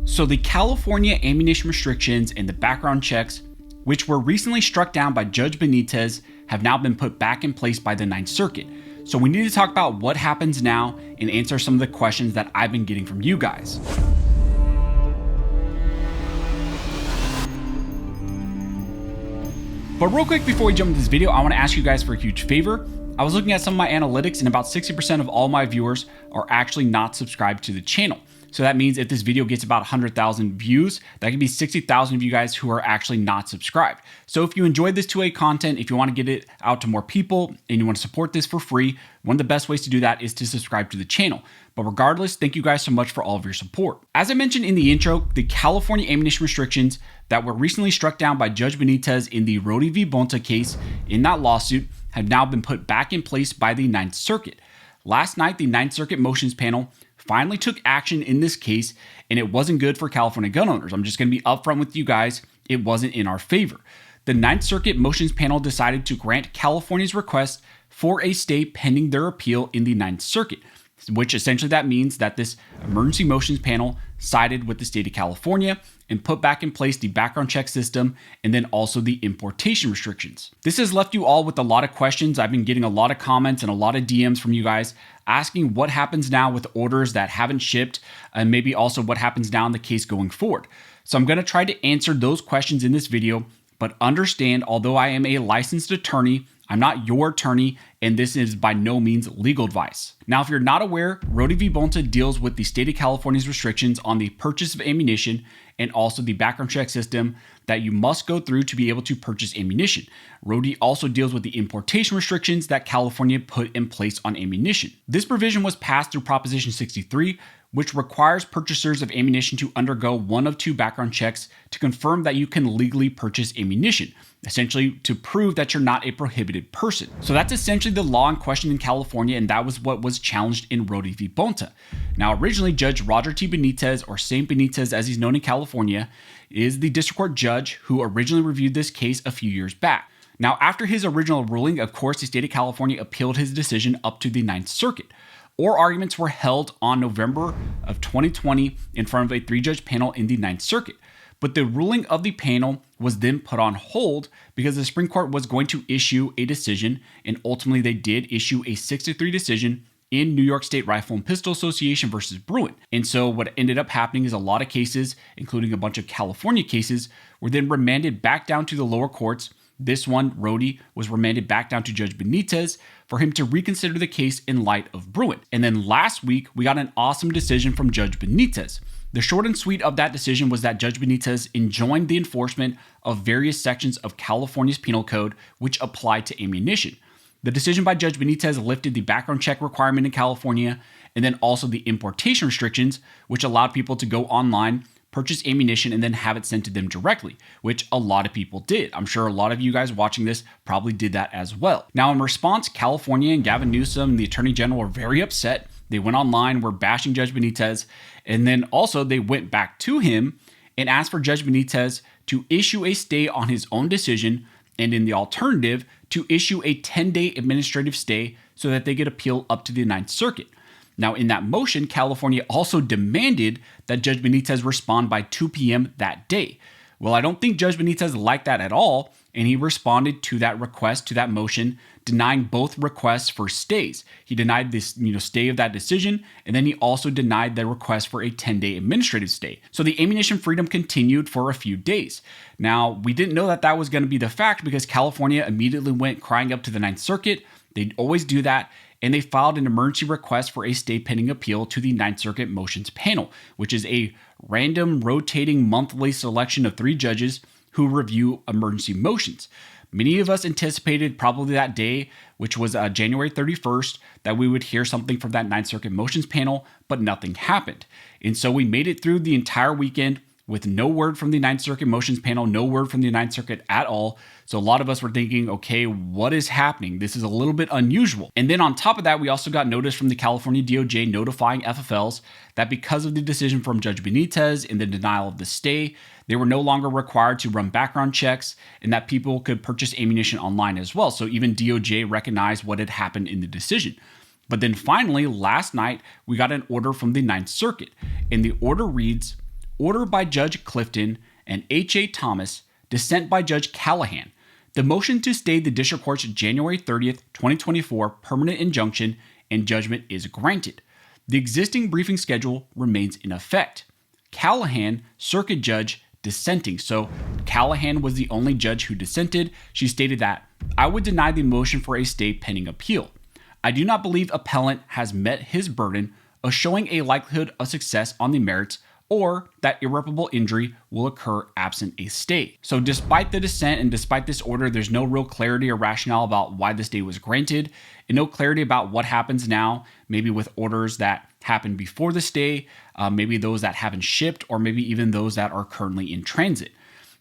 So the California ammunition restrictions and the background checks, which were recently struck down by Judge Benitez, have now been put back in place by the Ninth Circuit. So we need to talk about what happens now and answer some of the questions that I've been getting from you guys. But real quick before we jump into this video, I want to ask you guys for a huge favor. I was looking at some of my analytics and about 60% of all my viewers are actually not subscribed to the channel. So that means if this video gets about 100,000 views, that could be 60,000 of you guys who are actually not subscribed. So if you enjoyed this 2A content, if you want to get it out to more people and you want to support this for free, one of the best ways to do that is to subscribe to the channel. But regardless, thank you guys so much for all of your support. As I mentioned in the intro, the California ammunition restrictions that were recently struck down by Judge Benitez in the Rody v. Bonta case in that lawsuit have now been put back in place by the Ninth Circuit. Last night, the Ninth Circuit motions panel finally took action in this case, and it wasn't good for California gun owners. I'm just going to be upfront with you guys. It wasn't in our favor. The Ninth Circuit motions panel decided to grant California's request for a stay pending their appeal in the Ninth Circuit, which essentially that means that this emergency motions panel sided with the state of California and put back in place the background check system and then also the importation restrictions. This has left you all with a lot of questions. I've been getting a lot of comments and a lot of DMs from you guys asking what happens now with orders that haven't shipped and maybe also what happens now in the case going forward. So I'm going to try to answer those questions in this video, but understand, although I am a licensed attorney, I'm not your attorney, and this is by no means legal advice. Now, if you're not aware, Rody v. Bonta deals with the state of California's restrictions on the purchase of ammunition and also the background check system that you must go through to be able to purchase ammunition. Rody also deals with the importation restrictions that California put in place on ammunition. This provision was passed through Proposition 63, which requires purchasers of ammunition to undergo one of two background checks to confirm that you can legally purchase ammunition, essentially to prove that you're not a prohibited person. So that's essentially the law in question in California, and that was what was challenged in Rody v. Bonta. Now, originally, Judge Roger T. Benitez, or Saint Benitez as he's known in California, is the district court judge who originally reviewed this case a few years back. Now, after his original ruling, of course, the state of California appealed his decision up to the Ninth Circuit. Oral arguments were held on November of 2020 in front of a 3-judge panel in the Ninth Circuit. But the ruling of the panel was then put on hold because the Supreme Court was going to issue a decision, and ultimately they did issue a 6-3 decision in New York State Rifle and Pistol Association versus Bruin. And so what ended up happening is a lot of cases, including a bunch of California cases, were then remanded back down to the lower courts. This one, Rody, was remanded back down to Judge Benitez for him to reconsider the case in light of Bruin. And then last week, we got an awesome decision from Judge Benitez. The short and sweet of that decision was that Judge Benitez enjoined the enforcement of various sections of California's penal code which applied to ammunition. The decision by Judge Benitez lifted the background check requirement in California and then also the importation restrictions, which allowed people to go online, purchase ammunition, and then have it sent to them directly, which a lot of people did. I'm sure a lot of you guys watching this probably did that as well. Now, in response, California and Gavin Newsom, the Attorney General, were very upset. They went online, were bashing Judge Benitez, and then also they went back to him and asked for Judge Benitez to issue a stay on his own decision, and in the alternative, to issue a 10-day administrative stay so that they could appeal up to the Ninth Circuit. Now, in that motion, California also demanded that Judge Benitez respond by 2 p.m. that day. Well, I don't think Judge Benitez liked that at all, and he responded to that request, to that motion, denying both requests for stays. He denied this, stay of that decision, and then he also denied the request for a 10-day administrative stay. So the ammunition freedom continued for a few days. Now, we didn't know that that was going to be the fact because California immediately went crying up to the Ninth Circuit. They always do that. And they filed an emergency request for a stay pending appeal to the Ninth Circuit Motions Panel, which is a random rotating monthly selection of 3 judges who review emergency motions. Many of us anticipated probably that day, which was January 31st, that we would hear something from that Ninth Circuit Motions Panel, but nothing happened. And so we made it through the entire weekend with no word from the Ninth Circuit Motions Panel, no word from the Ninth Circuit at all. So a lot of us were thinking, okay, what is happening? This is a little bit unusual. And then on top of that, we also got notice from the California DOJ notifying FFLs that because of the decision from Judge Benitez and the denial of the stay, they were no longer required to run background checks and that people could purchase ammunition online as well. So even DOJ recognized what had happened in the decision. But then finally, last night, we got an order from the Ninth Circuit. And the order reads, order by Judge Clifton and H.A. Thomas, dissent by Judge Callahan. The motion to stay the district court's January 30th, 2024 permanent injunction and judgment is granted. The existing briefing schedule remains in effect. Callahan, circuit judge, dissenting. So Callahan was the only judge who dissented. She stated that, I would deny the motion for a stay pending appeal. I do not believe appellant has met his burden of showing a likelihood of success on the merits or that irreparable injury will occur absent a stay. So despite the dissent and despite this order, there's no real clarity or rationale about why the stay was granted, and no clarity about what happens now, maybe with orders that happened before the stay, maybe those that haven't shipped, or maybe even those that are currently in transit.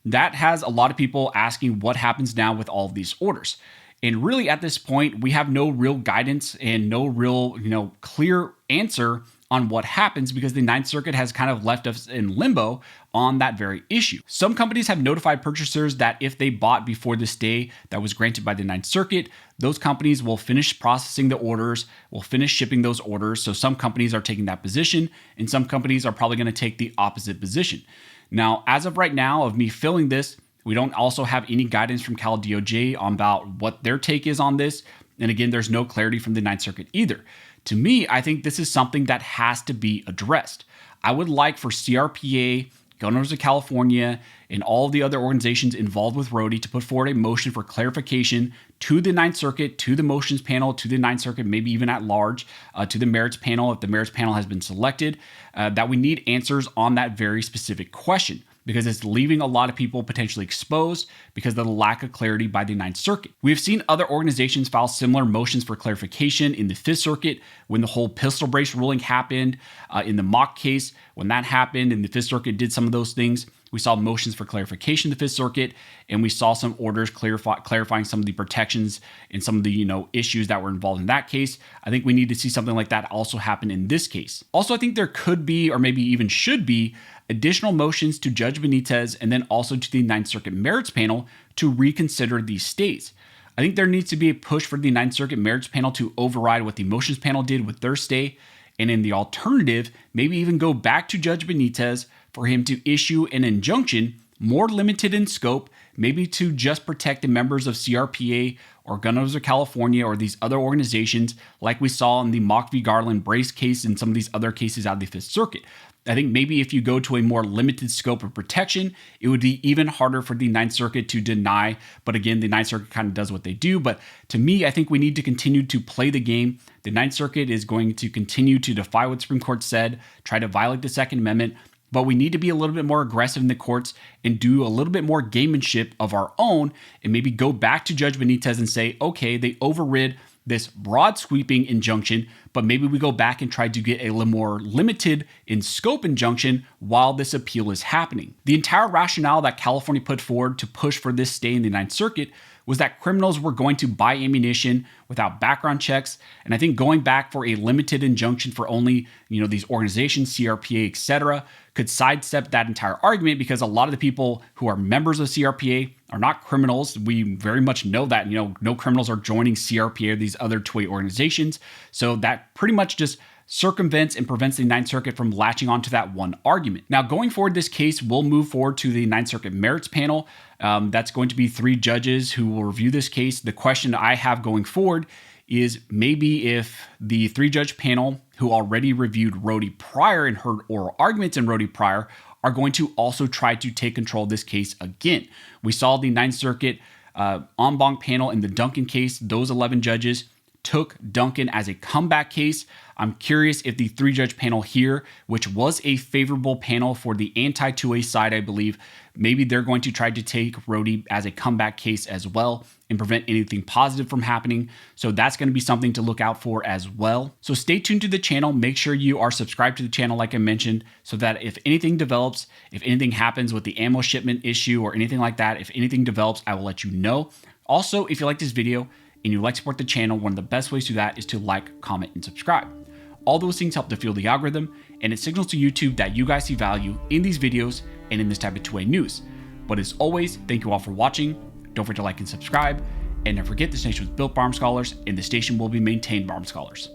That has a lot of people asking what happens now with all of these orders. And really at this point, we have no real guidance and no real, clear answer on what happens because the Ninth Circuit has kind of left us in limbo on that very issue. Some companies have notified purchasers that if they bought before the stay that was granted by the Ninth Circuit, those companies will finish processing the orders, will finish shipping those orders. So some companies are taking that position and some companies are probably going to take the opposite position. Now, as of right now, of me filming this, we don't also have any guidance from Cal DOJ on about what their take is on this. And again, there's no clarity from the Ninth Circuit either. To me, I think this is something that has to be addressed. I would like for CRPA, Gun Owners of California, and all of the other organizations involved with Rody to put forward a motion for clarification to the Ninth Circuit, to the motions panel, to the Ninth Circuit, maybe even at large, to the merits panel, if the merits panel has been selected, that we need answers on that very specific question, because it's leaving a lot of people potentially exposed because of the lack of clarity by the Ninth Circuit. We've seen other organizations file similar motions for clarification in the Fifth Circuit when the whole pistol brace ruling happened, in the mock case, when that happened and the Fifth Circuit did some of those things. We saw motions for clarification in the Fifth Circuit, and we saw some orders clarifying some of the protections and some of the issues that were involved in that case. I think we need to see something like that also happen in this case. Also, I think there could be, or maybe even should be, additional motions to Judge Benitez and then also to the Ninth Circuit Merits Panel to reconsider these stays. I think there needs to be a push for the Ninth Circuit Merits Panel to override what the Motions Panel did with their stay, and in the alternative, maybe even go back to Judge Benitez for him to issue an injunction more limited in scope, maybe to just protect the members of CRPA or Gun Owners of California or these other organizations like we saw in the Mock v. Garland Brace case and some of these other cases out of the Fifth Circuit. I think maybe if you go to a more limited scope of protection, it would be even harder for the Ninth Circuit to deny. But again, the Ninth Circuit kind of does what they do. But to me, I think we need to continue to play the game. The Ninth Circuit is going to continue to defy what the Supreme Court said, try to violate the Second Amendment. But we need to be a little bit more aggressive in the courts and do a little bit more gamemanship of our own and maybe go back to Judge Benitez and say, okay, they overrid this broad sweeping injunction, but maybe we go back and try to get a little more limited in scope injunction while this appeal is happening. The entire rationale that California put forward to push for this stay in the Ninth Circuit was that criminals were going to buy ammunition without background checks. And I think going back for a limited injunction for only, these organizations, CRPA, etc., could sidestep that entire argument because a lot of the people who are members of CRPA are not criminals. We very much know that, no criminals are joining CRPA or these other toy organizations. So that pretty much just circumvents and prevents the Ninth Circuit from latching onto that one argument. Now, going forward, this case will move forward to the Ninth Circuit Merits Panel. That's going to be 3 judges who will review this case. The question I have going forward is maybe if the 3-judge panel who already reviewed Rody prior and heard oral arguments in Rody prior are going to also try to take control of this case again. We saw the Ninth Circuit en banc panel in the Duncan case. Those 11 judges took Duncan as a comeback case. I'm curious if the 3-judge panel here, which was a favorable panel for the anti-2A side, I believe, maybe they're going to try to take Rody as a comeback case as well and prevent anything positive from happening. So that's going to be something to look out for as well. So stay tuned to the channel. Make sure you are subscribed to the channel like I mentioned, so that if anything develops, if anything happens with the ammo shipment issue or anything like that, if anything develops, I will let you know. Also, if you like this video and you like to support the channel, one of the best ways to do that is to like, comment, and subscribe. All those things help to fuel the algorithm, and it signals to YouTube that you guys see value in these videos and in this type of 2A news. But as always, thank you all for watching. Don't forget to like and subscribe. And don't forget, this station was built by Armed Scholars, and the station will be maintained by Armed Scholars.